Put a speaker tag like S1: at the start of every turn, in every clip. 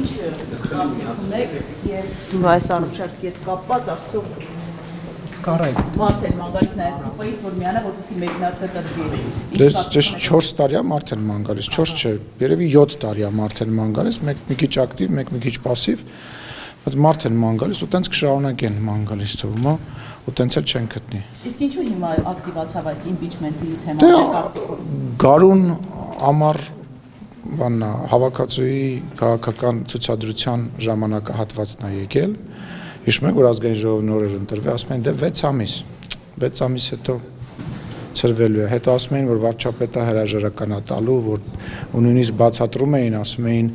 S1: ինչ կարծիք ունեք եւ դու այս առաջարկի հետ կապված արդյոք Martin Mangalis նաև կպայից որ միանա որպեսզի մեկնարկը տրվի։
S2: Դες 4 տարի է Martin Mangalis, 4 չէ, երևի 7 տարի է Martin Mangalis, մեկ մի քիչ ակտիվ, մեկ մի քիչ пассив, բայց Martin Mangalis ու տենց կշարունակեն Mangalis թվում է, ու տենց էլ չեն գտնի։
S1: Իսկ ինչու հիմա ակտիվացավ այս impeachment-ի թեման։
S2: Գարուն ամառ բաննա հավաքածուի քաղաքական ցուցադրության ժամանակահատվածն է եկել։ Հիշում եք, որ ազգային ժողովի նորեր ընտրվի, ասում են դե 6 ամիս հետո ծրվելու է, հետո ասում էին, որ վարչապետը հրաժարական է տալու, որ ու նույնիսկ բացատրում էին, ասում էին,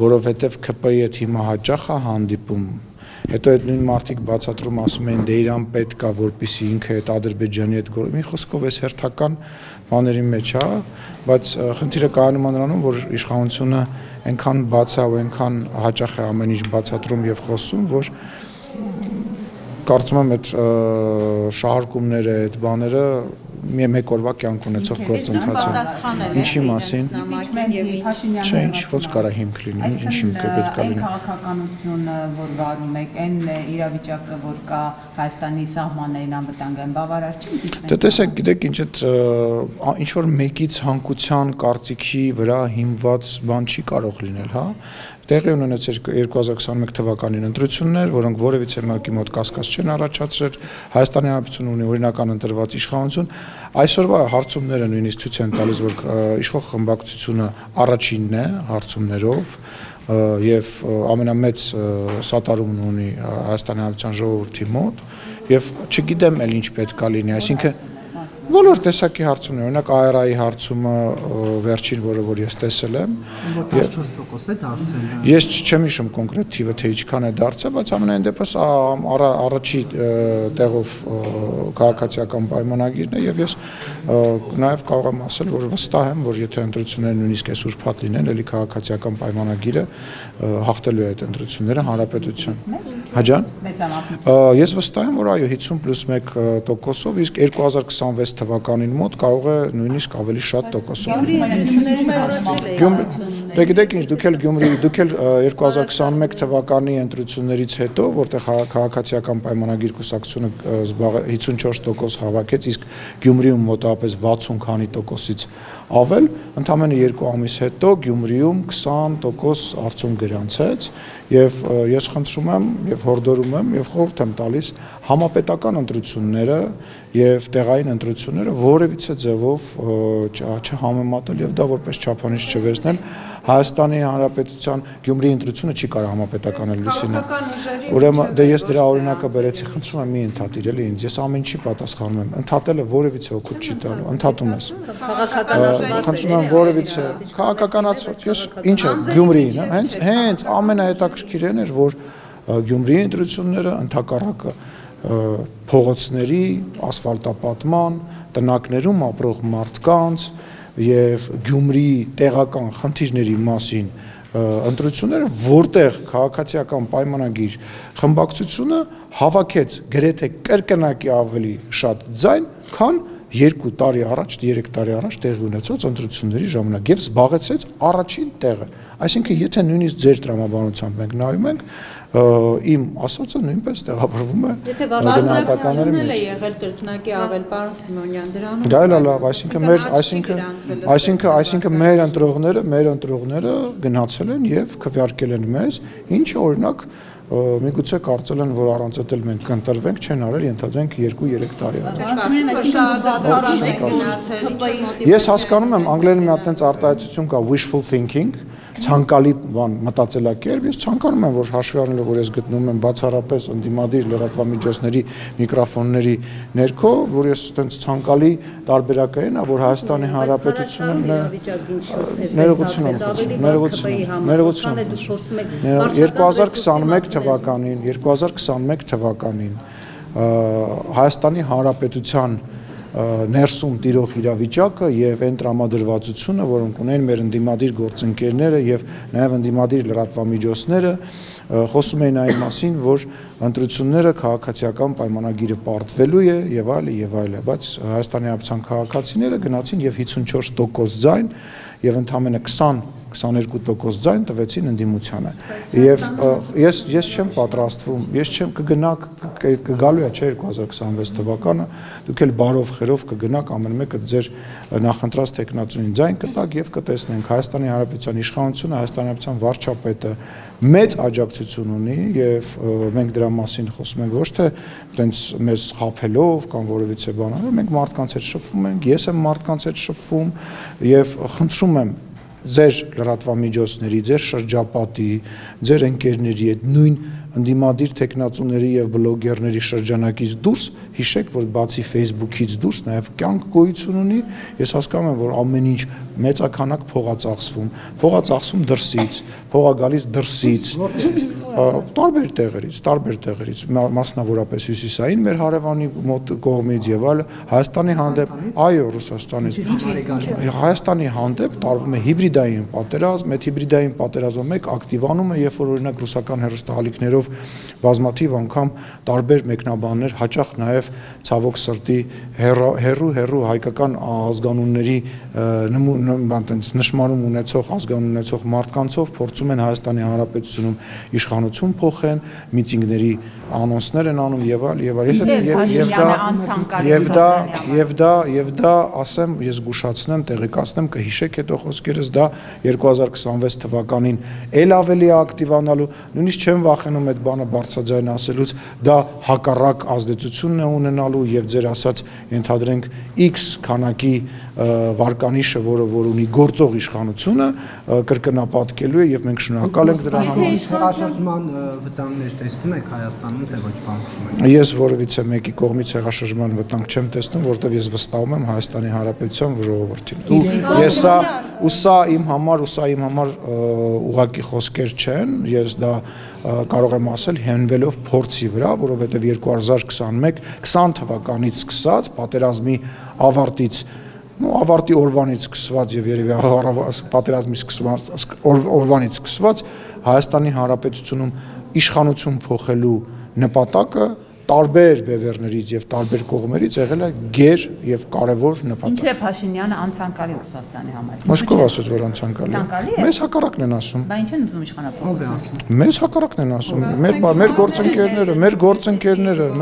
S2: որովհետև ԿՊ-ի հետ հիմա հաճախ է հանդիպում, հետո այդ նույն մարդիկ բացատրում ասում էին, դե իրան պետք է, որպեսզի ինքը այդ Ադրբեջանի հետ գործի, մի խոսքով էս հերթական բաների մեջ է, բայց խնդիրը կայանում է նրանում, որ իշխանությունը այնքան բաց է ու այնքան հաճախ է ամեն ինչ բացատրում եւ խոսում, որ կարծում եմ այդ շահարկումները, այդ բաները մեկ օրվա կյանք ունեցող գործընթացին։ Ինչի մասին։ Չէ, ինչ ոնց կարա հիմք լինի, ինչ հիմք է պետք է լինի։
S1: Քաղաքականությունը, որ վարում եք, այն իրավիճակը, որ կա Հայաստանի սահմաններին անվտանգային բավարար չի impeachment։
S2: Դե տեսեք, գիտեք ինչ այդ ինչ որ մեկի ցանկության, կարծիքի վրա հիմնված բան չի կարող լինել, հա։ Տեղի ունեցել 2021 թվականին ընտրություններ, որոնք որևիցե մեկի մոտ կասկած չեն առաջացրել, Հայաստանի Հանրապետությունը ունի օրինական ընտրված իշխանություն, այսօրվա հարցումները նույնիսկ ցույց են տալիս, որ իշխող խմբակցությունը առաջինն է հարցումներով եւ ամենամեծ սատարումն ունի Հայաստանի Հանրապետության ժողովրդի մոտ եւ չգիտեմ էլ ինչ պետք է լինի, այսինքն բոլոր տեսակի հարցումներ, օրինակ ARA-ի հարցումը վերջին, որը ես տեսել եմ,
S1: 14% է դարձել։
S2: Ես չեմ հիշում կոնկրետ թիվը, թե ինչքան է դարձել, բայց ամենայն դեպս առաջի տեղով քաղաքացիական պայմանագիրն է եւ ես նաեւ կարող եմ ասել, որ վստահ եմ, որ եթե ընտրությունները նույնիսկ այսօր փաթ լինեն, ելի քաղաքացիական պայմանագիրը հաղթելու է այդ ընտրությունները հանրապետության։ Հաջան։ Ես վստահ եմ, որ այո 50+1%-ով, իսկ 2026 թվականին մոտ կարող է նույնիսկ ավելի շատ տոկոսով։ Դե գիտեք ինչ, դուք էլ 2021 թվականի ընտրություններից հետո, որտեղ քաղաքացիական պայմանագիր կուսակցությունը 54% հավաքեց, իսկ Գյումրիում մոտավորապես 60 քանի տոկոսից ավել, ընդամենը 2 ամիս հետո Գյումրիում 20% արդյունք գրանցեց եւ ես խնդրում եմ եւ հորդորում եմ եւ խորհուրդ եմ տալիս համապետական ընտրությունները եւ տեղային ընտրությունները որևիցե ձևով չհամեմատել եւ դա որպես չափանիշ չվերցնել Հայաստանի Հանրապետության Գյումրիի ընտրությունը չի կարող համապետականել լուսինը ուրեմն դե ես դրա օրինակը բերեցի խնդրում եմ մի ընդհատիր էլի ինձ ես ամեն ինչի պատասխանում եմ ընդհատելը որևիցե օգուտ չի տալու ընդհատում ես խնդրում եմ որևիցե քաղաքականացված ես ինչ է Գյումրիին հենց ամենահետաքրքիրն էր որ Գյումրիի ընտրությունները ընդհակառակը փողոցների ասֆալտապատման տնակներում ապրող մարդկանց եւ Գյումրիի տեղական խնդիրների մասին ընտրությունները որտեղ քաղաքացիական պայմանագիր խմբակցությունը հավաքեց գրեթե կրկնակի ավելի շատ ձայն քան 2 տարի առաջ, 3 տարի առաջ տեղի ունեցած ընտրությունների ժամանակ եւ զբաղեցրեց առաջին տեղը։ Այսինքն, եթե նույնիսկ ձեր տրամաբանությամբ մենք նայում ենք, իմ ասածը նույնպես տեղավորվում է
S3: գնահատականների մեջ։ Եղել կրկնակի ավել, պարոն Սիմոնյան, դրանում։
S2: Դա էլ լավ, այսինքն մեր ընտրողները գնացել են եւ քվեարկել են մեզ, ինչը օրինակ միգուցե կարծել են, որ առանց էլ մենք կընտրվենք, չեն արել, ենթադրենք 2-3 տարի առաջ։ Ես հասկանում եմ, անգլերեն մի հատ այնց արտահայտություն կա wishful thinking, ցանկալի բան մտածելակերպ, ես ցանկանում եմ, որ հաշվի առնելով, որ ես գտնվում եմ բացառապես ընդդիմադիր լրատվամիջոցների միկրոֆոնների ներքո, որ ես այդպես ցանկալի տարբերակային, որ Հայաստանի Հանրապետությունը ներողություն 2021 թվականին Հայաստանի Հանրապետության ներսում տիրող իրավիճակը եւ այն տրամադրվածությունը, որոնք ունեն մեր ընդդիմադիր գործընկերները եւ նաեւ ընդդիմադիր լրատվամիջոցները, խոսում էին այն մասին, որ ընտրությունները քաղաքացիական պայմանագիրը պարտվելու է եւ այլ, բայց Հայաստանի Հանրապետության քաղաքացիները գնացին եւ 54% ձայն եւ ընդամենը 22% ձայն տվեցին ընդդիմությանը։ Եվ ես չեմ պատրաստվում, ես չեմ կգալու է չէ 2026 թվականը, դուք էլ բարով խերով կգնաք ամեն մեկը ձեր նախընտրած տեխնացուին ձայն կտակ եւ կտեսնենք Հայաստանի Հանրապետության իշխանությունը, Հայաստանի Հանրապետության վարչապետը մեծ աջակցություն ունի եւ մենք դրա մասին խոսում ենք ոչ թե այնպես մեզ խափելով կամ որևիցե բան, մենք մարդկանց հետ շփվում ենք, ես եմ մարդկանց հետ շփվում եւ խնդրում եմ ձեր լրատվամիջոցների, ձեր շրջապատի, ձեր ընկերների հետ նույն ընդդիմադիր տեխնացուների եւ բլոգերների շրջանակից դուրս հիշեք, որ բացի Facebook-ից դուրս նաեւ կյանք գոյություն ունի, ես հասկանում եմ, որ ամեն ինչ մեծականակ փողա ծախսում դրսից, փողա գալիս դրսից, տարբեր տեղերից, մասնավորապես հյուսիսային մեր հարևանի մոտ կողմից եւ այլ Հայաստանի հանդեպ, այո, Ռուսաստանից, Հայաստանի հանդեպ տարվում է հիբրիդային պատերազմ, այդ հիբրիդային պատերազմը մեկ ակտիվանում է, երբ որ օրինակ ռուսական հեռուստահալիկներով բազմաթիվ անգամ տարբեր մեկնաբաններ հաճախ նաև ցավոք սրտի հերու հայկական ազգանունների նշմարում ունեցող ազգանուն ունեցող մարդկանցով փորձում են Հայաստանի Հանրապետությունում իշխանություն փոխեն, միտինգների անոնսներ են անում եւ դա ասեմ ես զգուշացնեմ, տեղեկացնեմ, կհիշեք հետո խոսքերս դա 2026 թվականին ել ավելի ակտիվանալու, նույնիսկ չեմ վախենում այդ բանը բարձրաձայն ասելուց, դա հակառակ ազդեցությունն է ունենալու եւ ձեր ասած ենթադրենք X քանակի վարկանիշը, որը որ ունի գործող իշխանությունը, կրկնապատկելու է եւ մենք շնորհակալ ենք դրա համար։
S4: Հեղաշրջման վտանգներ տեսնում եք Հայաստանում, թե ոչ բացում եք։
S2: Ես որևիցե մեկի կողմից հեղաշրջման վտանգ չեմ տեսնում, որովհետեւ ես վստահում եմ Հայաստանի Հանրապետության ժողովրդին։ Ես սա իմ համար ուղղակի խոսքեր չեն, ես դա կարող եմ ասել հենվելով փորձի վրա, որովհետեւ 2021-20 թվականից սկսած պատերազմի ավարտի օրվանից սկսված եւ երևի պատերազմի օրվանից սկսված Հայաստանի Հանրապետությունում իշխանություն փոխելու նպատակը տարբեր բևեռներից եւ տարբեր կողմերից եղել է գեր եւ կարեւոր նպատակ։
S1: Ինչու է Փաշինյանը անցանկալի Ռուսաստանի համար։
S2: Մոսկով ասաց, որ անցանկալի է։ Մեզ հակառակն են ասում։
S1: Բա ինչ են ուզում իշխանապահ։
S2: Մեզ հակառակն են ասում։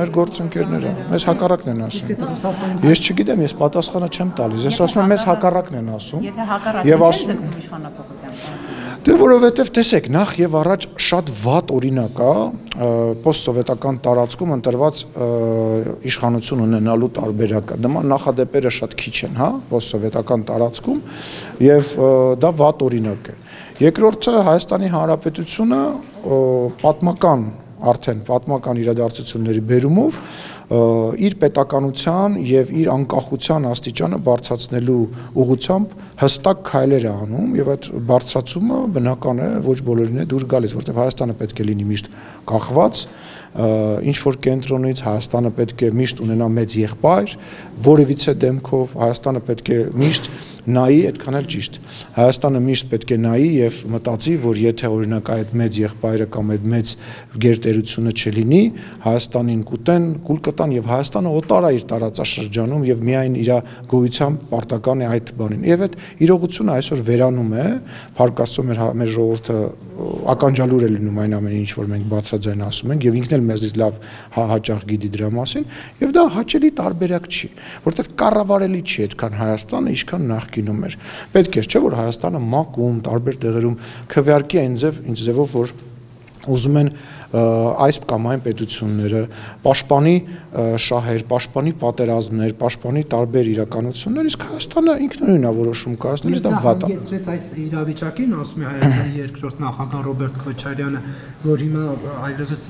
S2: Մեր գործընկերները, մեզ հակառակն են ասում։ Ես չգիտեմ, ես պատասխանը չեմ տալիս։ Ես ասում եմ, մեզ հակառակն են ասում։
S1: Եթե հակառակն չեն ձգտում իշխանապահության։
S2: Դե որովհետև տեսեք, նախ եւ առաջ շատ վատ օրինակ է պոստսովետական տարածքում ընտրված իշխանություն ունենալու տարբերակը։ Նման նախադեպերը շատ քիչ են, հա, պոստսովետական տարածքում եւ դա վատ օրինակ է։ Երկրորդը Հայաստանի Հանրապետությունը պատմական իրադարձությունների բերումով իր պետականության եւ իր անկախության աստիճանը բարձրացնելու ուղղությամբ հստակ քայլեր է անում եւ այդ բարձրացումը բնական է ոչ բոլորին է դուր գալիս, որտեղ Հայաստանը պետք է լինի միշտ կախված, ինչ որ կենտրոնից Հայաստանը պետք է միշտ ունենա մեծ եղբայր, որևիցե դեմքով Հայաստանը պետք է միշտ նայի, այդքան էլ ճիշտ։ Հայաստանը միշտ պետք է նայի եւ մտածի, որ եթե օրինակ այդ մեծ եղբայրը կամ այդ մեծ գերտերությունը չլինի, Հայաստանին կուտեն, կուլ կտան եւ Հայաստանը օտար է իր տարածաշրջանում եւ միայն իր գոյությամբ պարտական է այդ բանին։ Եվ այդ իրողությունը այսօր վերանում է, փառք Աստծո մեր ժողովուրդը ականջալուր է լինում այն ամենին, ինչ որ մենք բացաձայն ասում ենք եւ ինքն էլ մեզից լավ հաճախ գիտի դրա մասին եւ դա հաճելի տարբերակ չի, որովհետեւ կառավարելի չի այդքան Հայաստանը, ինչքան նախկինում էր։ Պետք է չէ որ Հայաստանը մակում, տարբեր տեղերում քվեարկի այն ձևով, որ ուզում են այս կամ այն պետությունները պաշտպանի շահեր, պաշտպանի պատերազմներ, պաշտպանի տարբեր իրականություններ, իսկ Հայաստանը ինքնուրույն է որոշում կայացնելիս դա վատ է։
S4: Հանգեցրեց այս իրավիճակին, ասում է Հայաստանի երկրորդ նախագահ Ռոբերտ Քոչարյանը, որ հիմա այլևս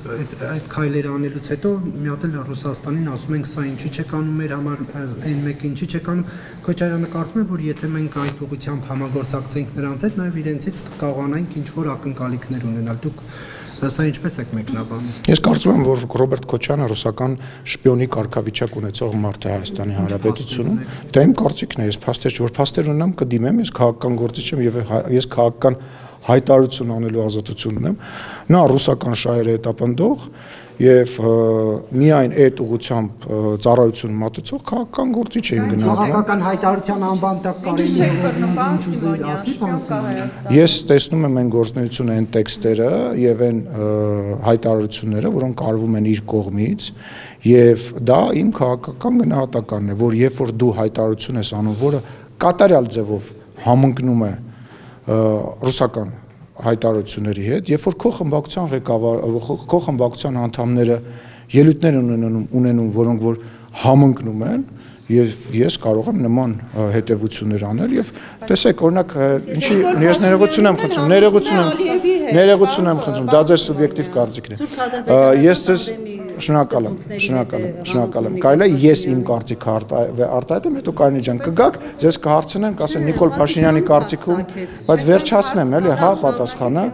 S4: այդ քայլերը անելուց հետո մի հատ էլ Ռուսաստանին ասում ենք սա ինչի չեք անում մեր համար, այն մեկը ինչի չեք անում։ Քոչարյանը կարծում է, որ եթե մենք այդ ուղղությամբ համագործակցենք նրանց հետ, նաև իրենցից կկարողանանք ինչ որ ակնկալիքներ ունենալ։ Դուք Սա ինչպես եք մեկնաբանում։
S2: Ես կարծում եմ, որ Ռոբերտ Քոչյանը ռուսական շպիոնի կարգավիճակ ունեցող մարդ է Հայաստանի Հանրապետությունում։ Դա իմ կարծիքն է, ես փաստեր, որ փաստեր ունենամ կդիմեմ, ես քաղաքական գործիչ եմ եւ ես քաղաքական հայտարարություն անելու ազատություն ունեմ, նա ռուսական շահերը հետապնդող եւ միայն այդ ուղղությամբ ծառայություն մատուցող քաղաքական գործիչ էին գնահատվում։
S4: Քաղաքական հայտարարության անվան տակ կարելի է
S2: Ես տեսնում եմ այն գործունեությունը, այն տեքստերը եւ այն հայտարարությունները, որոնք արվում են իր կողմից, եւ դա իմ քաղաքական գնահատականն է, որ երբ որ դու հայտարարություն ես անում, որը կատարյալ ձևով համընկնում է ռուսական հայտարարությունների հետ, երբ որ քո խմբակցության ղեկավար, քո խմբակցության անդամները ելույթներ ունենում, որոնք որ համընկնում են, եւ ես կարող եմ նման հետեւություններ անել եւ տեսեք, օրինակ, ինչի ես ներողություն եմ խնդրում, դա ձեր սուբյեկտիվ կարծիքն է։ Ես ձեզ շնորհակալ եմ։ Կարելի է ես իմ կարծիքը արտահայտեմ, հետո Կարինե ջան կգաք, ձեզ կհարցնեն, կասեն Նիկոլ Փաշինյանի կարծիքում, բայց վերջացնեմ, էլի, հա, պատասխանը։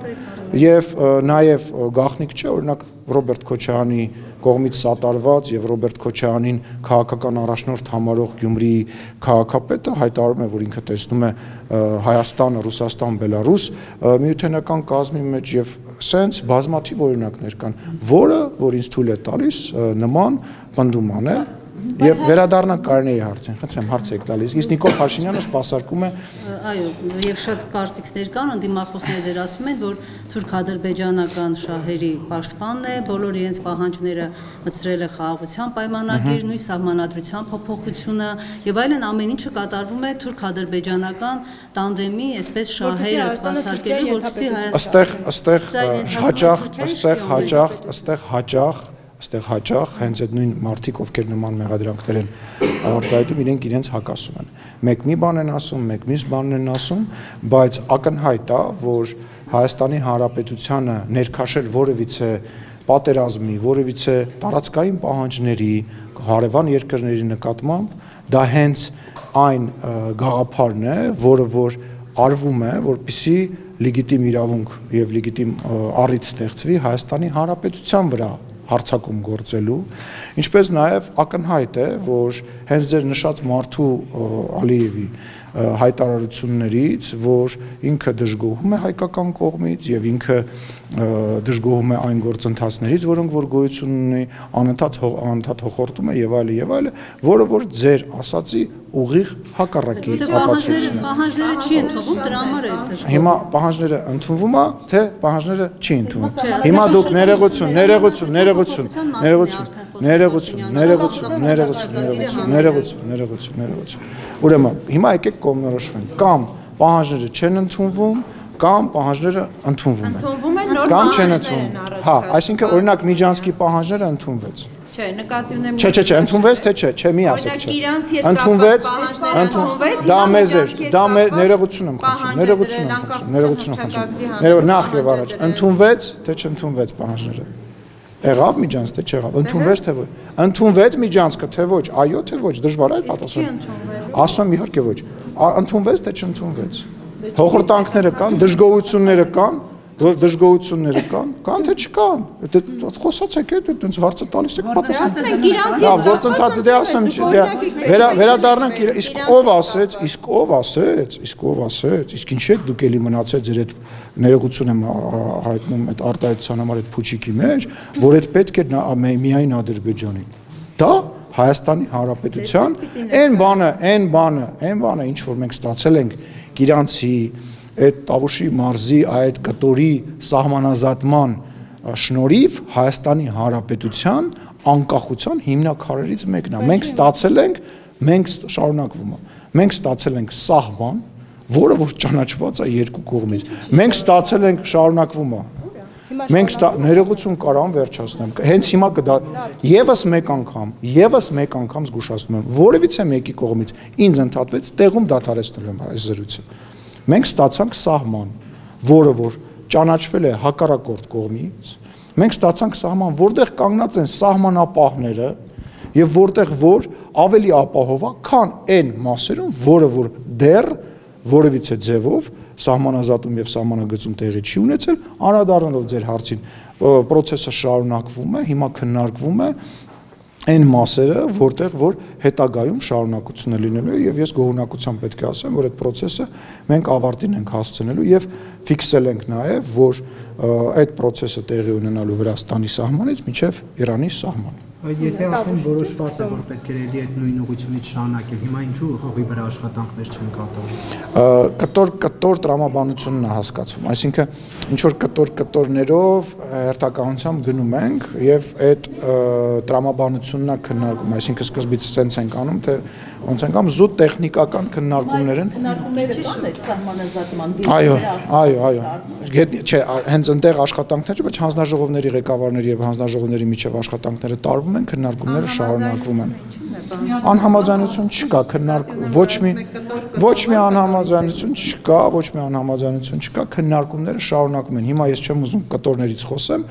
S2: Եվ նաև գաղտնիք չէ, օրինակ Ռոբերտ Քոչարյանի կողմից սատարված եւ Ռոբերտ Քոչարյանին քաղաքական առաջնորդ համարող Գյումրիի քաղաքապետը հայտարարում է, որ ինքը տեսնում է Հայաստանը, Ռուսաստան, Բելարուս միութենական կազմի մեջ եւ սենց բազմաթիվ օրինակներ կան, որը որ ինձ թույլ է տալիս նման պնդում անել Եվ վերադառնանք Կարինեի հարցին, խնդրեմ հարց եք տալիս, իսկ Նիկոլ Փաշինյանը սպասարկում է։
S5: Այո, եւ շատ կարծիքներ կան, ընդդիմախոսները ձեր ասում են, որ թուրք-ադրբեջանական շահերի պաշտպանն է, բոլոր իրենց պահանջները մտցրել է խաղաղության պայմանագիր, նույն սահմանադրության փոփոխությունը եւ այլն, ամեն ինչը կատարվում է թուրք-ադրբեջանական տանդեմի, այսպես շահեր սպասարկելու, որպեսզի
S2: Այստեղ հաճախ հենց այդ նույն մարդիկ, ովքեր նման մեղադրանքներ են արտահայտում, իրենց հակասում են։ Մեկ մի բան են ասում, մեկ մյուս բանն են ասում, բայց ակնհայտ է, որ Հայաստանի Հանրապետությանը ներքաշել որևիցե պատերազմի, որևիցե տարածքային պահանջների, հարևան երկրների նկատմամբ, դա հենց այն գաղափարն է, որը որ արվում է, որպեսզի լեգիտիմ իրավունք եւ լեգիտիմ առիթ ստեղծվի Հայաստանի Հանրապետության վրա հարցակում գործելու, ինչպես նաև ակնհայտ է, որ հենց ձեր նշած Մարդու Ալիևի հայտարարություններից, որ ինքը դժգոհում է հայկական կողմից եւ ինքը դժգոհում է այն գործընթացներից, որոնք որ գոյություն ունի, անընդհատ հոխորտում է եւ այլն, որը որ ձեր ասացի ուղիղ հակառակի ապացույցն է։
S5: Պահանջները չի ընդունվում, դրա համար է դժգոհ։
S2: Հիմա պահանջները ընդունվում է, թե պահանջները չի ընդունվում։ Հիմա դուք ներողություն։ Ուրեմն, հիմա եկեք կողմնորոշվենք, կամ պահանջները չեն ընդունվում, կամ պահանջները ընդունվում են։ Կամ չեն ընդունվում։ Հա, այսինքն օրինակ Միջանցքի պահանջները ընդունվեց։
S3: Չէ, նկատի ունեմ։
S2: Չէ, ընդունվեց թե չէ, մի ասեք չէ։ Ընդունվեց, դա մեզ էր, դա ներողություն եմ խնդրում։ Նախ եւ առաջ, ընդունվեց թե չընդունվեց պահանջները։ Եղավ Միջանց թե չեղավ, ընդունվեց թե ոչ։ Ընդունվեց Միջանցքը թե ոչ, այո թե ոչ, դժվար է պատասխանել։ Ասում եմ իհարկե ոչ։ Ընդունվեց թե չընդունվեց։ Հոխորտանքները կան, դժգոհությունները կան թե չկան։ Խոսացեք, այդպես հարցը տալիս եք պատասխան։ Լավ, գործընթացը դե ասեմ, վերադառնանք, իսկ ով ասեց, իսկ ինչի՞ եք դուք էլի մնացել ձեր այդ ներողություն եմ հայտնում այդ արտահայտության համար այդ փուչիկի մեջ, որ այդ պետք է միայն Ադրբեջանին։ Դա Հայաստանի Հանրապետության այն բանը, ինչ որ մենք ստացել ենք Գիրանցի այդ Տավուշի մարզի այդ կտորի սահմանազատման շնորհիվ Հայաստանի Հանրապետության անկախության հիմնաքարերից մեկն է։ Մենք ստացել ենք սահման, որը որ ճանաչված է երկու կողմից։ Մենք ստացել ենք շարունակվում է։ Ներողություն կարամ վերջացնեմ։ Հենց հիմա կդա եւս մեկ անգամ զգուշացնում եմ, որևիցե մեկի կողմից ինձ ընդհատվեց տեղում դադարեցնելու եմ այս զրույցը։ Մենք ստացանք սահման, որը որ ճանաչվել է հակառակորդ կողմից։ Մենք ստացանք սահման, որտեղ կանգնած են սահմանապահները եւ որտեղ որ ավելի ապահով է, քան այն մասերում, որը որ դեռ որևիցե ձևով սահմանազատում եւ սահմանագծում տեղի չի ունեցել, անդրադառնալով ձեր հարցին, process-ը շարունակվում է, հիմա քննարկվում է այն մասերը, որտեղ որ հետագայում շարունակությունը լինելու է եւ ես գոհունակությամբ պետք է ասեմ, որ այդ process-ը մենք ավարտին ենք հասցնելու եւ ֆիքսել ենք նաեւ, որ այդ process-ը տեղի ունենալու Վրաստանի սահմանից մինչեւ Իրանի սահման։
S4: Եթե արդեն որոշված է, որ պետք է էլի այդ նույն ուղղությունից շարունակել, հիմա ինչու հողի վրա աշխատանքներ չեն կատարվում։
S2: Կտոր տրամաբանությունն է հասկացվում, այսինքն ինչ որ կտորներով հերթականությամբ գնում ենք եւ այդ տրամաբանությունն է քննարկում, այսինքն սկզբից սենց ենք անում, թե ոնց ենք անում զուտ տեխնիկական քննարկումներ են։
S1: Քննարկումները կան այդ սահմանազատման
S2: Այո, չէ, հենց այնտեղ աշխատանքները, բայց հանձնաժողովների ղեկավարների եւ հանձնաժողովների միջև աշխատանքները տարվում են, քննարկումները շարունակվում են։ Անհամաձայնություն չկա, ոչ մի անհամաձայնություն չկա, քննարկումները շարունակվում են։ Հիմա ես չեմ ուզում կտորներից խոսեմ,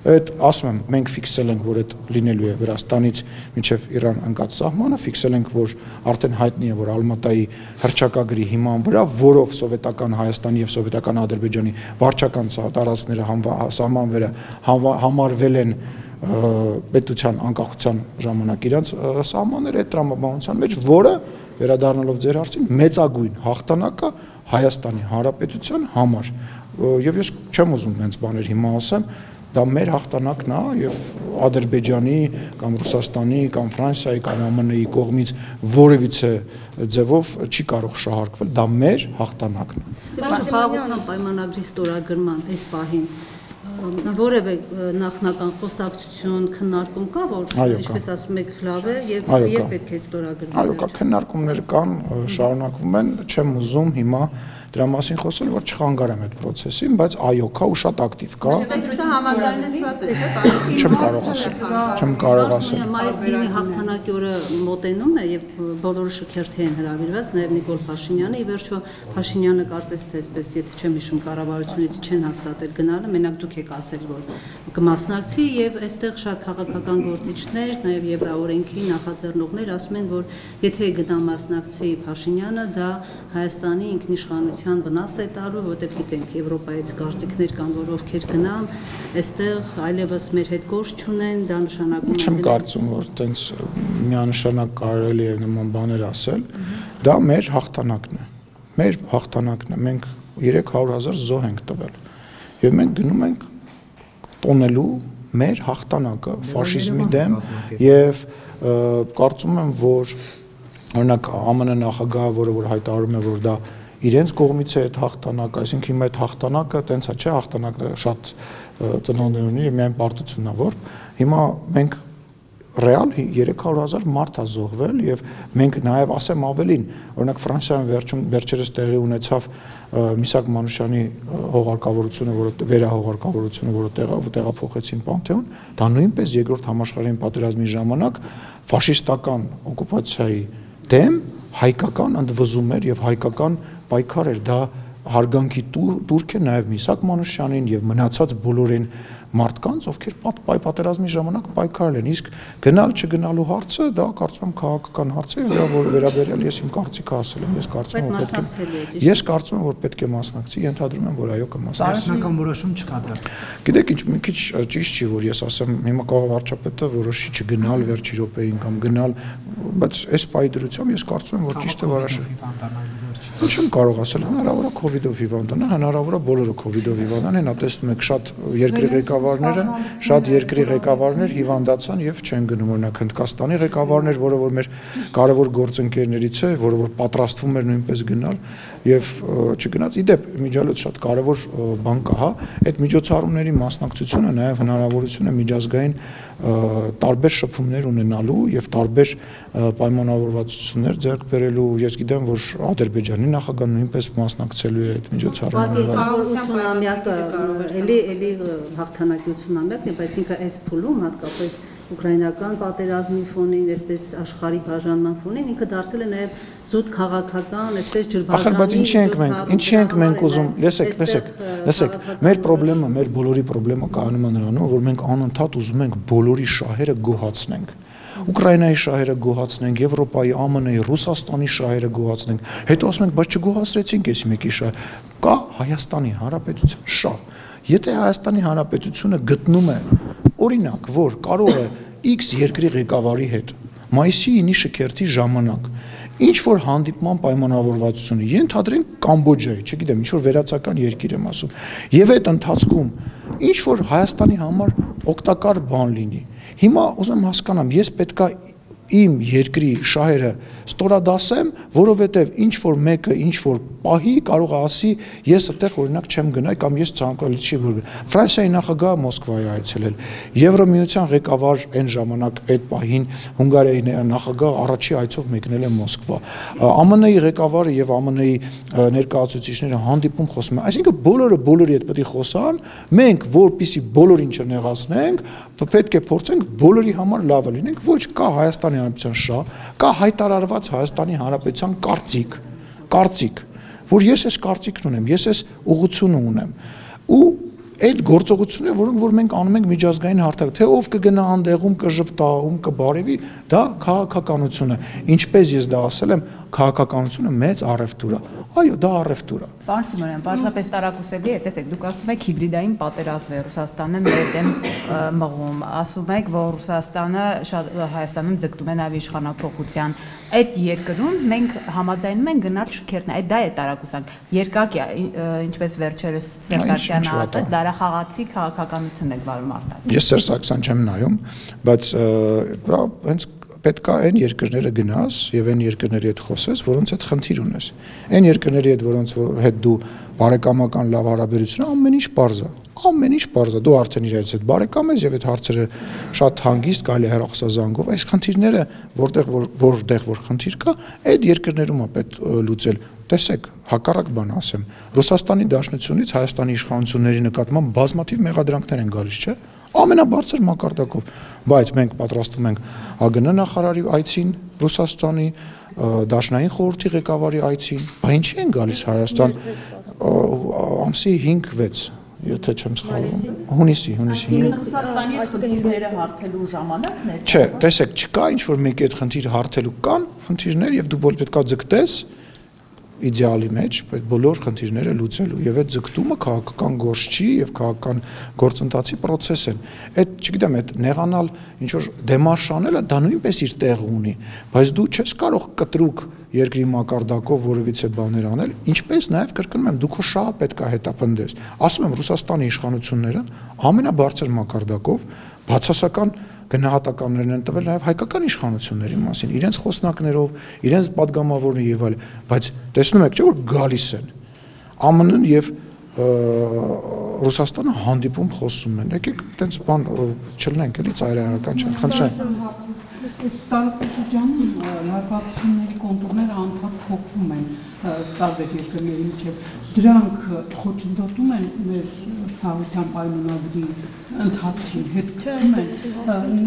S2: այդ ասում եմ, մենք ֆիքսել ենք, որ այդ լինելու է Վրաստանից մինչև Իրան ընկած սահմանը, ֆիքսել ենք, որ արդեն հայտնի է, որ Ալմատայի հռչակագրի հիման վրա, որով սովետական Հայաստանի եւ սովետական Ադրբեջանի վարչական տարածքները սահմանվերը համարվել են պետության անկախության ժամանակ իրանց սահմանները այդ տրամաբանության մեջ, որը վերադառնալով ձեր հարցին մեծագույն հաղթանակը Հայաստանի Հանրապետության համար եւ ես չեմ ուզում հենց բաներ հիմա ասեմ, դա մեր հաղթանակն է եւ Ադրբեջանի կամ Ռուսաստանի կամ Ֆրանսիայի կամ ԱՄՆ-ի կողմից որևիցե ձևով չի կարող շահարկվել, դա մեր հաղթանակն է։
S5: Խաղաղության պայմանագրի ստորագրման այս պահին որևէ նախնական խոսակցություն, քննարկում կա, որ ինչպես ասում եք, լավ է եւ երբ պետք է ստորագրվի։
S2: Այո, կա քննարկումներ կան, շարունակվում են, չեմ ուզում հիմա դրա մասին խոսել, որ չխանգարեմ այդ process-ին, բայց այո, կա ու շատ ակտիվ կա։
S3: Դա համաձայնեցված է, չէ՞։
S2: Չեմ կարող ասել։
S5: Մայիսի հաղթանակի օրը մոտենում է եւ բոլորը շքերթի են հրավիրված, նաեւ Նիկոլ Փաշինյանը, ի վերջո Փաշինյանը կարծես թե այսպես, եթե չեմ հիշում, կառավարությունից չեն հաստատել գնալը, մենակ դուք եք ասել, որ կմասնակցի եւ այստեղ շատ քաղաքական գործիչներ, նաեւ Եվրաօրենքի նախաձեռնողներ ասում են, որ եթե գնա մասնակցի Փաշինյանը, դա Հայաստանի ինքնիշխանության վնաս է տալու, որտեղ գիտենք Եվրոպայից կարծիքներ կան, որ ովքեր գնան, այստեղ այլևս մեր հետ գործ չունեն, դա նշանակում է։
S2: Չեմ կարծում, որ տենց միանշանակ կարելի է նման բաներ ասել, դա մեր հաղթանակն է։ Մեր հաղթանակն է։ Մենք 300,000 զոհ ենք տվել։ Եվ մենք գնում ենք տոնելու մեր հաղթանակը ֆաշիզմի դեմ եւ կարծում եմ, որ օրինակ ԱՄՆ նախագահը, որը հայտարարում է, որ դա իրենց կողմից է այդ հաղթանակը, այսինքն հիմա այդ հաղթանակը տենց է, չէ, հաղթանակը շատ ծնոնդներ ունի եւ միայն պարտությունն է, որ հիմա մենք ռեալ 300,000 մարդ է զոհվել եւ մենք նաեւ ասեմ ավելին, օրինակ Ֆրանսիայում վերջերս տեղի ունեցավ Միսակ Մանուշյանի հողարկավորությունը, որը վերահողարկավորությունը, որը տեղափոխեցին Պանթեոն, դա նույնպես երկրորդ համաշխարհային պատերազմի ժամանակ ֆաշիստական օկուպացիայի դեմ հայկական ընդվզում էր եւ հայկական պայքար էր, դա հարգանքի տուրք է նաեւ Միսակ Մանուշյանին եւ մնացած բոլորին մարդկանց, ովքեր պատերազմի ժամանակ պայքարել են, իսկ գնալ չգնալու հարցը դա կարծում եմ քաղաքական հարց է, որ վերաբերյալ ես իմ կարծիքը ասել եմ, ես կարծում եմ, որ պետք է մասնակցի, ենթադրում եմ, որ այո կմասնակցի։
S4: Վերջնական որոշում չկա դեռ։
S2: Գիտեք, ինչ մի քիչ ճիշտ չի, որ ես ասեմ, հիմա կարող վարչապետը որոշի չգնալ վերջի րոպեին կամ գնալ, բայց այս պայդրությամբ ես կարծում եմ, որ ճիշտ է վարաշը։ Չեմ կարող ասել, հնարավոր է COVID-ով հիվանդանա, հնարավոր է բոլորը COVID-ով հիվանդան են, տեսնում եք շատ երկրի ղեկավարներ հիվանդացան եւ չեն գնում, օրինակ Հնդկաստանի ղեկավարներ, որը որ մեր կարևոր գործընկերներից է, որը որ պատրաստվում էր նույնպես գնալ եւ չգնաց։ Իդեպ միջալոց շատ կարևոր բան կա, հա, այդ միջոցառումների մասնակցությունը նաեւ հնարավորություն է միջազգային տարբեր շփումներ ունենալու եւ տարբեր պայմանավորվածություններ ձեռք բերելու։ Ես գիտեմ, որ Ադրբեջանի նախագահն նույնպես մասնակցելու է այդ միջոցառումներին։
S5: Էլի հաղթանակի 80-ամյակն է, բայց ինքը այս փուլում հատկապես ուկրաինական պատերազմի ֆոնին, այսպես աշխարհի բաժանման ֆոնին ինքը դարձել է նաև զուտ քաղաքական, այսպես ջրբաժանի։
S2: Բայց ինչի ենք մենք ուզում, լսեք, մեր խնդրեմը, մեր բոլորի խնդրեմը կայանում է նրանում, որ մենք անընդհատ ուզում ենք բոլորի շահերը գոհացնենք։ Ուկրաինայի շահերը գոհացնենք, Եվրոպայի, ԱՄՆ-ի, Ռուսաստանի շահերը գոհացնենք։ Հետո ասում ենք, բայց չգոհացրեցինք այս մեկի շահը։ Կա Հայաստանի Հանրապետության շահ։ Եթե Հայաստանի Հանրապետությունը գտնում է օրինակ, որ կարող է X երկրի ղեկավարի հետ մայիսի 9-ի շքերթի ժամանակ ինչ որ հանդիպման պայմանավորվածություն ենթադրենք Կամբոջայի, չգիտեմ, ինչ որ վերացական երկիր եմ ասում, եւ այդ ընթացքում ինչ որ Հայաստանի համար օգտակար բան լինի։ Հիմա ուզում հասկանամ, ես պետքա իմ երկրի շահերը ստորադասեմ, որովհետև ինչ որ մեկը ինչ որ պահի կարող է ասի, ես այդտեղ օրինակ չեմ գնա կամ ես ցանկալի չի որ Ֆրանսիայի նախագահը Մոսկվայի այցելել, Եվրոմիության ղեկավար այն ժամանակ այդ պահին Հունգարիայի նախագահը առաջի այցով մեկնել է Մոսկվա, ԱՄՆ-ի ղեկավարը եւ ԱՄՆ-ի ներկայացուցիչները հանդիպում խոսում են, այսինքն բոլորի հետ պետք է խոսան, մենք որպեսի բոլորին չնեղացնենք, պետք է փորձենք բոլորի համար լավը լինենք, ոչ կա Հայաստանի Հանրապետության շահ, կա հայտարարված Հայաստանի Հանրապետության կարծիք, որ ես այս կարծիքն ունեմ, ես այս ուղղությունը ունեմ, ու այդ գործողությունները, որոնք որ մենք անում ենք միջազգային հարթակ, թե ով կգնա անդեղում կժպտա, ում կբարևի, դա քաղաքականություն է, ինչպես ես դա ասել եմ, քաղաքականությունը մեծ առևտուր է, այո, դա առևտուր է։
S1: Պարոն Սիմոնյան, պարզապես տարակուսելի է, տեսեք, դուք ասում եք հիբրիդային պատերազմ է Ռուսաստանը մեր դեմ մղում, ասում եք, որ Ռուսաստանը Հայաստանում ձգտում է նաև իշխանափոխության, այդ երկրում մենք համաձայնում ենք գնալ շքերթն, այդ դա է տարակուսանք, երկակ է, ինչպես վերջերս Սերժ Սարգսյանը ասաց, դարախաղացի քաղաքականություն եք վարում արտահայտում։ Ես
S2: Սերժ Սարգսյան չեմ նայում, բայց հենց պետք է այն երկրները գնաս եւ այն երկրների հետ խոսես, որոնց հետ խնդիր ունես։ Այն երկրների հետ, որոնց հետ դու բարեկամական լավ հարաբերություն ամեն ինչ པարզ է։ Ամեն ինչ པարզ է։ Դու արդեն իրենց հետ բարեկամ ես եւ այդ հարցերը շատ հանգիստ կարելի է հեռախոսազանգով։ Այս խնդիրները, որտեղ որ խնդիր կա, այդ երկրներում է պետք լուծել։ Տեսեք, հակառակ բան ասեմ, Ռուսաստանի Դաշնությունից Հայաստանի իշխանությունների նկատմամբ բազմաթիվ մեղադրանքներ են գալիս, չէ՞։ Ամենաբարձր մակարդակով, բայց մենք պատրաստվում ենք ԱԳՆ նախարարի այցին Ռուսաստանի, Դաշնային խորհրդի ղեկավարի այցին, բա ինչի են գալիս Հայաստան ամսի 5-6, եթե չեմ սխալվում, հունիսի 5։
S1: Ռուսաստանի այդ խնդիրները հարթելու ժամանակն է։
S2: Չէ, տեսեք, չկա ինչ որ մեկի այդ խնդիր հարթելու կան խնդիրներ եւ դու պետք է ձգտես իդեալի մեջ այդ բոլոր խնդիրները լուծելու եւ այդ ձգտումը քաղաքական գործ չի եւ քաղաքական գործընթացի process են այդ չգիտեմ այդ նեղանալ ինչ որ դեմարշ անելը դա նույնպես իր տեղը ունի բայց դու չես կարող կտրուկ երկրի մակարդակով որևիցե բաներ անել ինչպես նաեւ կրկնում եմ դու քո շահը պետք է հետապնդես ասում եմ Ռուսաստանի իշխանությունները ամենաբարձր մակարդակով բացասական գնահատականներն են տվել նաև հայկական իշխանությունների մասին, իրենց խոսնակներով, իրենց падգամավորն եւ այլ, բայց տեսնում եք, չէ՞ որ գալիս են ԱՄՆ-ն եւ Ռուսաստանը հանդիպում խոսում են։ Եկեք այտենց բան չլինենք, էլի ծայրահեղական չեն, խնդրեմ։
S3: Այս տարածաշրջանում լարվածությունների կոնտուրները անդադար փոխվում են տարբեր երկրների միջև։ Դրանք խոչընդոտում են մեր հարության պայմանագրի ընթացքին, հետքցում են։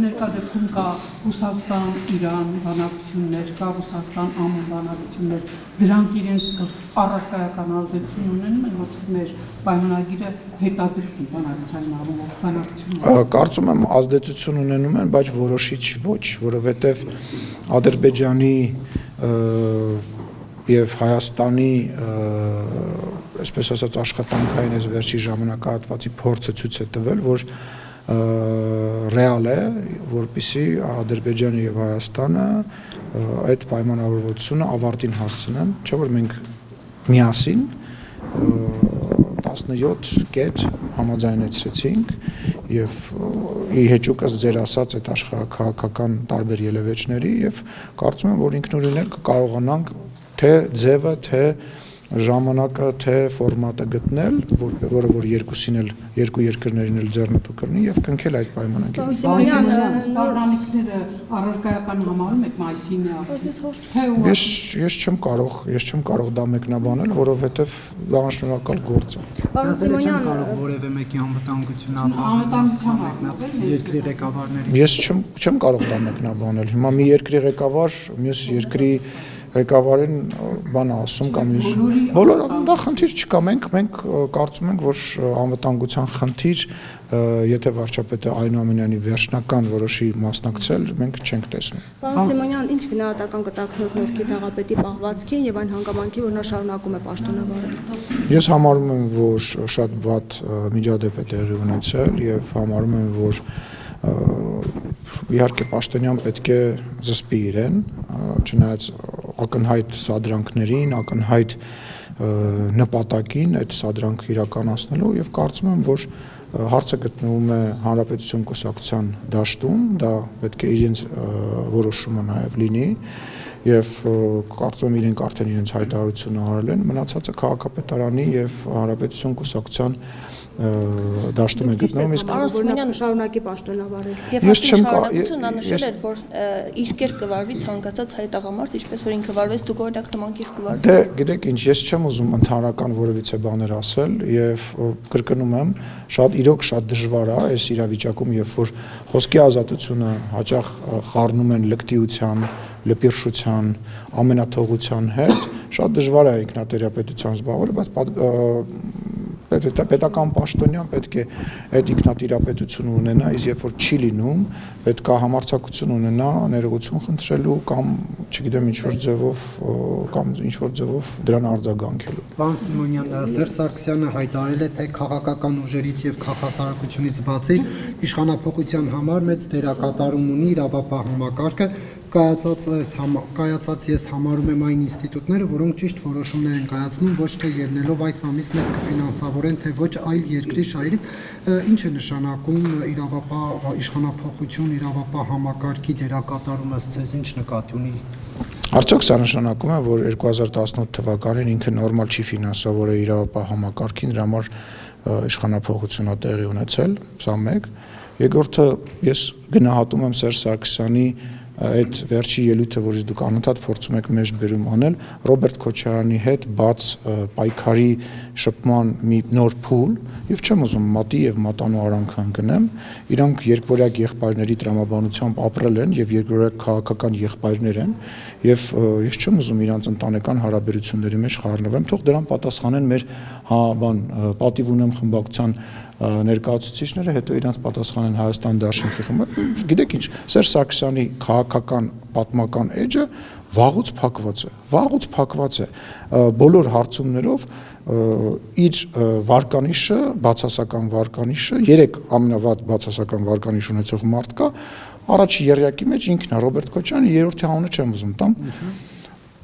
S3: Ներկա դեպքում կա Ռուսաստան-Իրան բանակցություններ, կա Ռուսաստան-ԱՄՆ բանակցություններ։ Դրանք իրենց առարկայական ազդեցություն ունենում են, որովհետեւ մեր պայմանագիրը հետաձգվի բանակցային առումով բանակցությունները։ Կարծում եմ
S2: ազդեցություն ունենում են, բայց որոշիչ ոչ, որովհետև Ադրբեջանի եւ Հայաստանի այսպես ասած աշխատանքային այս վերջի ժամանակահատվածի փորձը ցույց է տվել, որ ռեալ է, որպեսզի Ադրբեջանը եւ Հայաստանը այդ պայմանավորվածությունը ավարտին հասցնեն, չէ՞ որ մենք միասին 17 կետ համաձայնեցրեցինք եւ ի հեճուկս ձեր ասած այդ աշխարհակահաղական տարբեր ելևէջների եւ կարծում եմ որ ինքնուրույն կկարողանանք թե ձևը թե ժամանակը թե ֆորմատը գտնել որը որ երկուսին էլ երկու երկրներին էլ ձեռնտու կրնի եւ կնքել այդ պայմանագիրը
S3: Սպառնալիքները առարկայական համարում եք մայիսին
S2: Ես չեմ կարող դա մեկնաբանել որովհետեւ դա անշնորհակալ գործ է
S4: Պարոն Սիմոնյան կարող որևէ մեկի անվտանգությունը ապահովել երկրի ղեկավարների
S2: Ես չեմ կարող դա մեկնաբանել հիմա մի երկրի ղեկավար մյուս երկրի ղեկավարին բան ասում կամ բոլոր դա խնդիր չկա մենք կարծում ենք որ անվտանգության խնդիր եթե վարչապետը այնուամենայնիվ վերջնական որոշի մասնակցել մենք չենք տեսնում
S6: Պարոն Սիմոնյան ինչ գնահատական կտակ նոր գիտաղապետի պահվածքին եւ այն հանգամանքի որ նա շարունակում է պաշտոնավարել
S2: Ես համարում եմ որ շատ վատ միջադեպ է տեղի ունեցել եւ համարում եմ որ Իհարկե Պաշտոնյան պետք է զսպի իրեն, չնայած ակնհայտ սադրանքներին, ակնհայտ նպատակին այդ սադրանքը իրականացնելու եւ կարծում եմ, որ հարցը գտնվում է Հանրապետություն կուսակցության դաշտում, դա պետք է իրենց որոշումը նաեւ լինի եւ կարծում եմ իրենք արդեն իրենց հայտարարությունը արել են, մնացածը քաղաքապետարանի եւ Հանրապետություն կուսակցության դաշտում է գտնվում, իսկ
S6: Սիմոնյանը շարունակի պաշտոնավարել։
S7: Եվ հաշվի շարունակություն նա նշել էր, որ իր կերպ կվարվի ցանկացած հայ տղամարդ, ինչպես որ ինքը վարվեց, դուք օրինակ նման կերպ կվարվեք։
S2: Դե գիտեք ինչ, ես չեմ ուզում ընդհանրական որևիցե բաներ ասել եւ կրկնում եմ, իրոք շատ դժվար է այս իրավիճակում, երբ որ խոսքի ազատությունը հաճախ խառնում են լկտիության, լպիրշության, ամենաթողության հետ, շատ դժվար է ինքնատերապետության զբաղվել, բայց պետական պաշտոնյան պետք է այդ ինքնատիրապետությունը ունենա, իսկ երբ որ չի լինում, պետք է համարձակություն ունենա ներողություն խնդրելու կամ, չգիտեմ, ինչ-որ ձևով դրան արձագանքելու։
S4: Պարոն Սիմոնյան, Սերժ Սարգսյանը հայտարարել է, թե քաղաքական ուժերից եւ քաղաքասարակությունից բացի իշխանափոխության համար մեծ դերակատարում ունի իրավապահ համակարգը, կայացած ես համարում եմ այն ինստիտուտները, որոնք ճիշտ որոշումներ են կայացնում, ոչ թե ելնելով այս ամիս մեզ կֆինանսավորեն, թե ոչ այլ երկրի շահերից, ինչ է նշանակում իրավապահ իշխանափոխություն, իրավապահ համակարգի դերակատարումը, ցեզ ինչ նկատի ունի։
S2: Արդյոք սա նշանակում է, որ 2018 թվականին ինքը նորմալ չի ֆինանսավորել իրավապահ համակարգին, դրա համար իշխանափոխությունա տեղի ունեցել, սա մեկ։ Երկրորդը, ես գնահատում եմ Սերժ Սարգսյանի այդ վերջի ելույթը, որից դուք անընդհատ փորձում եք մեջ բերում անել, Ռոբերտ Քոչարյանի հետ բաց պայքարի շփման մի նոր փուլ, եւ չեմ ուզում մատի եւ մատանու արանքան գնեմ, իրանք երկվորյակ եղբայրների տրամաբանությամբ ապրել են եւ երկվորյակ քաղաքական եղբայրներ են, եւ ես չեմ ուզում իրանց ընտանեկան հարաբերությունների մեջ խառնվեմ, թող դրան պատասխանեն մեր պատիվ ունեմ խմբակցության ներկայացուցիչները, հետո իրանց պատասխանեն Հայաստան Դաշինքի խմբը։ Գիտեք ինչ, Սերժ Սարգսյանի քաղաքական պատմական էջը վաղուց փակված է, բոլոր հարցումներով իր վարկանիշը, բացասական վարկանիշը, 3 ամենավատ բացասական վարկանիշ ունեցող մարդ կա, առաջի եռյակի մեջ ինքն է Ռոբերտ Քոչարյանը, երրորդի անունը չեմ ուզում տամ։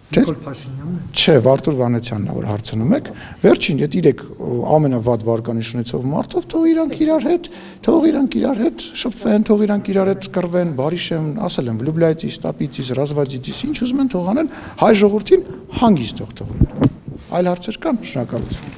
S4: Նիկոլ Փաշինյանն է։
S2: Չէ, Վարդուր Վանեցյանն է, որ հարցնում եք։ Վերջին, եթե 3 ամենավատ վարկանիշ ունեցող մարդով, թող իրանք իրար հետ շփվեն, թող իրանք իրար հետ կռվեն, բարիշեմ, ասել եմ, վլուբլայցիս, տապիցիս, ռազվազիցիս, ինչ ուզում են թող անեն, հայ ժողովրդին հանգիստ թող թողեն։ Այլ հարցեր կան, շնորհակալություն։